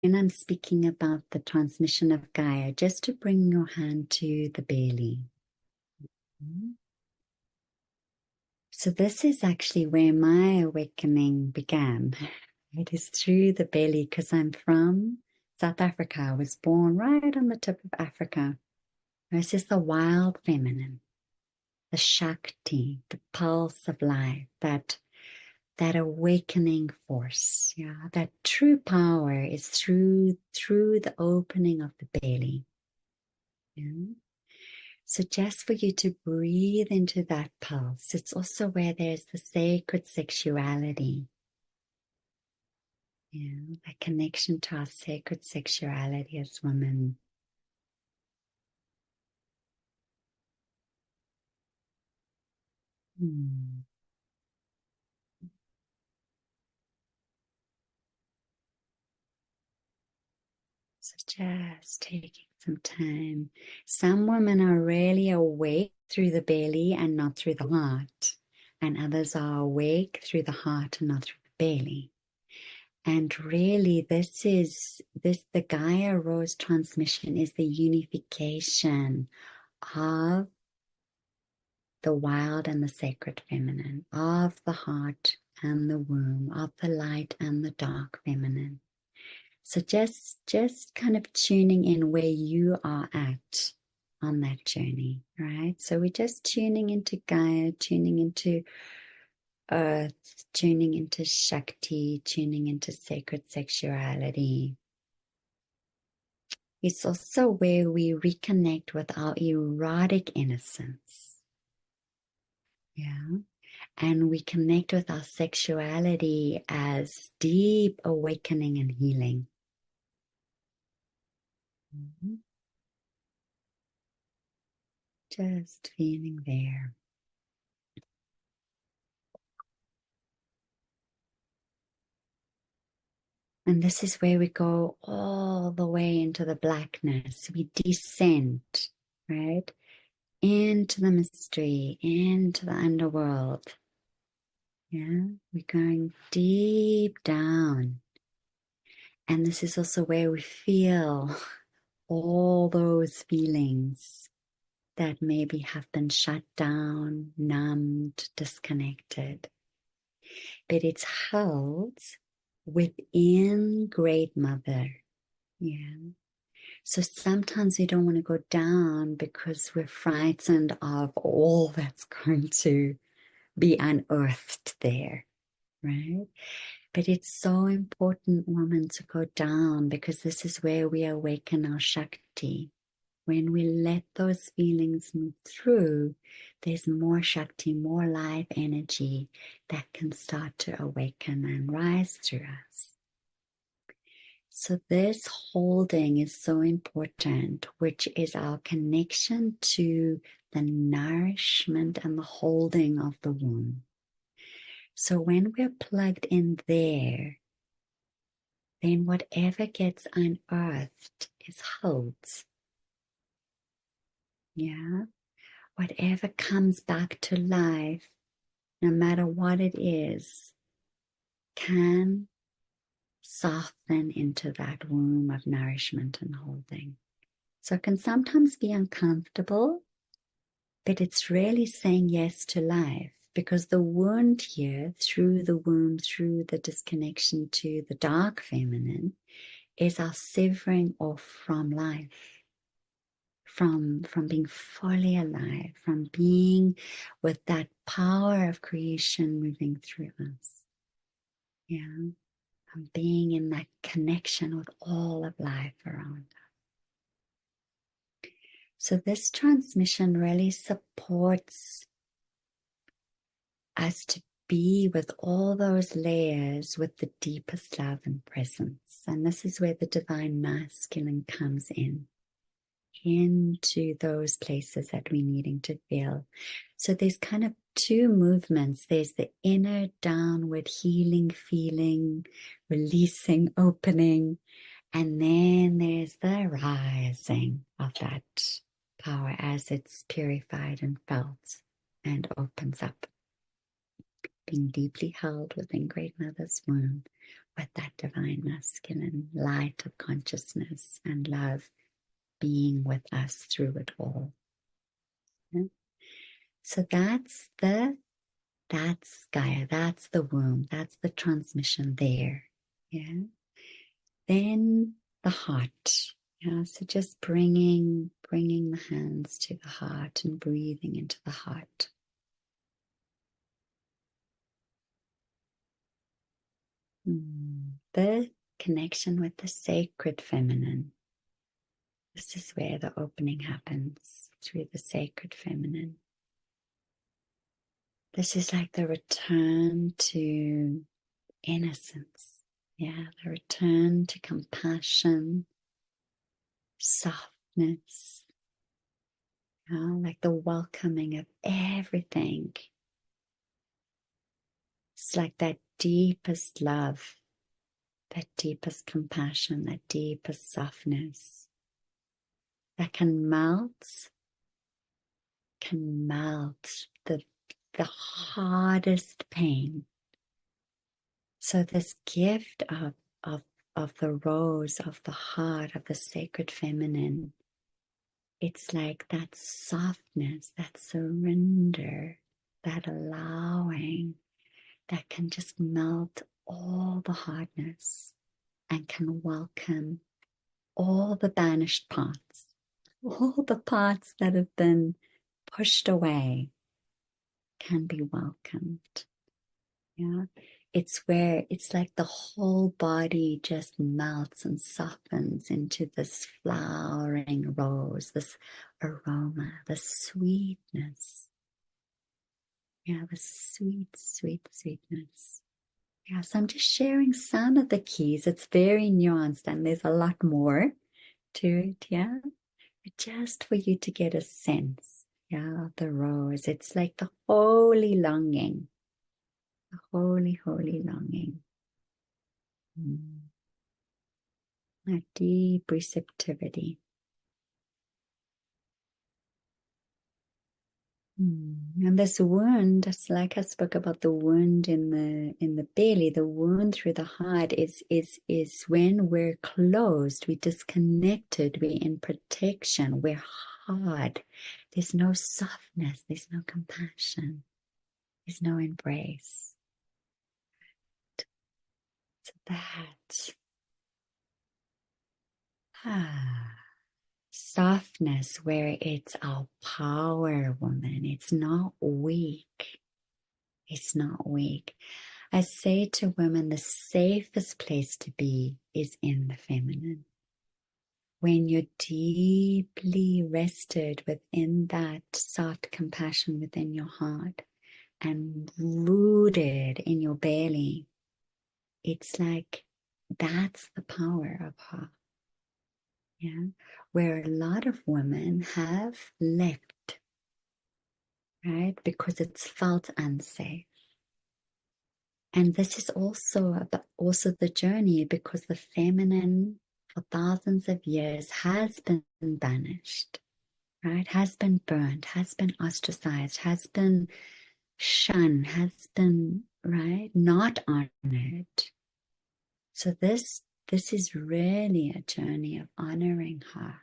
And I'm speaking about the transmission of Gaia, just to bring your hand to the belly. So this is actually where my awakening began. It is through the belly, because I'm from South Africa. I was born right on the tip of Africa. This is the wild feminine, the Shakti, the pulse of life, that awakening force. Yeah, that true power is through the opening of the belly. Yeah. So just for you to breathe into that pulse, it's also where there's the sacred sexuality. Yeah, that connection to our sacred sexuality as women. So just taking some time. Some women are really awake through the belly and not through the heart. And others are awake through the heart and not through the belly. And really, the Gaia Rose transmission is the unification of the wild and the sacred feminine, of the heart and the womb, of the light and the dark feminine. So just kind of tuning in where you are at on that journey, right? So we're just tuning into Gaia, tuning into Earth, tuning into Shakti, tuning into sacred sexuality. It's also where we reconnect with our erotic innocence. Yeah. And we connect with our sexuality as deep awakening and healing. Mm-hmm. Just feeling there. And this is where we go all the way into the blackness. We descend, right? Into the mystery, into the underworld. Yeah, we're going deep down. And this is also where we feel all those feelings that maybe have been shut down, numbed, disconnected. But it's held within Great Mother. Yeah. So sometimes we don't want to go down because we're frightened of all that's going to be unearthed there, right? But it's so important, woman, to go down, because this is where we awaken our Shakti. When we let those feelings move through, there's more Shakti, more life energy that can start to awaken and rise through us. So this holding is so important, which is our connection to the nourishment and the holding of the womb. So when we're plugged in there, then whatever gets unearthed is held. Yeah. Whatever comes back to life, no matter what it is, can soften into that womb of nourishment and holding. So it can sometimes be uncomfortable, but it's really saying yes to life, because the wound here, through the womb, through the disconnection to the dark feminine, is our severing off from life. From being fully alive, from being with that power of creation moving through us. Yeah, from being in that connection with all of life around us. So this transmission really supports us to be with all those layers with the deepest love and presence. And this is where the divine masculine comes in. Into those places that we're needing to feel. So there's kind of two movements. There's the inner downward healing, feeling, releasing, opening. And then there's the rising of that power as it's purified and felt and opens up. Being deeply held within Great Mother's womb, with that divine masculine light of consciousness and love being with us through it all. Yeah? So that's Gaia, that's the womb, that's the transmission there. Yeah. Then the heart. Yeah. So just bringing the hands to the heart and breathing into the heart. The connection with the sacred feminine. This is where the opening happens, through the sacred feminine. This is like the return to innocence. Yeah, the return to compassion, softness, like the welcoming of everything. It's like that deepest love, that deepest compassion, that deepest softness that can melt the hardest pain. So this gift of the rose, of the heart, of the sacred feminine, it's like that softness, that surrender, that allowing, that can just melt all the hardness and can welcome all the banished parts, all the parts that have been pushed away can be welcomed. Yeah. It's where it's like the whole body just melts and softens into this flowering rose, this aroma, the sweetness. Yeah, the sweet, sweet, sweetness. Yeah, so I'm just sharing some of the keys. It's very nuanced and there's a lot more to it, yeah. But just for you to get a sense, yeah, of the rose. It's like the holy longing. The holy, holy longing. A deep receptivity. And this wound, just like I spoke about the wound in the belly, the wound through the heart is when we're closed, we're disconnected, we're in protection, we're hard. There's no softness, there's no compassion, there's no embrace. So that softness where it's our power, woman. It's not weak. It's not weak. I say to women, the safest place to be is in the feminine. When you're deeply rested within that soft compassion within your heart and rooted in your belly, it's like that's the power of her. Yeah, where a lot of women have left, right? Because it's felt unsafe. And this is also the journey, because the feminine for thousands of years has been banished, right? Has been burned, has been ostracized, has been shunned, has been, right, not honored. So this is really a journey of honoring her.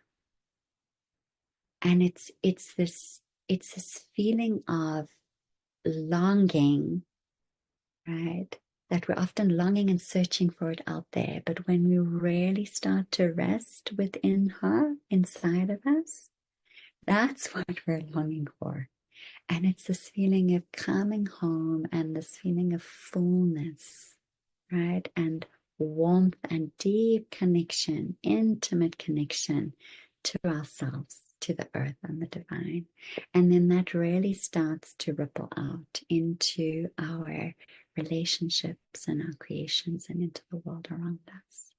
And it's this feeling of longing, right? That we're often longing and searching for it out there. But when we really start to rest within her, inside of us, that's what we're longing for. And it's this feeling of coming home and this feeling of fullness, right? And warmth and deep connection, intimate connection to ourselves, to the earth and the divine. And then that really starts to ripple out into our relationships and our creations and into the world around us.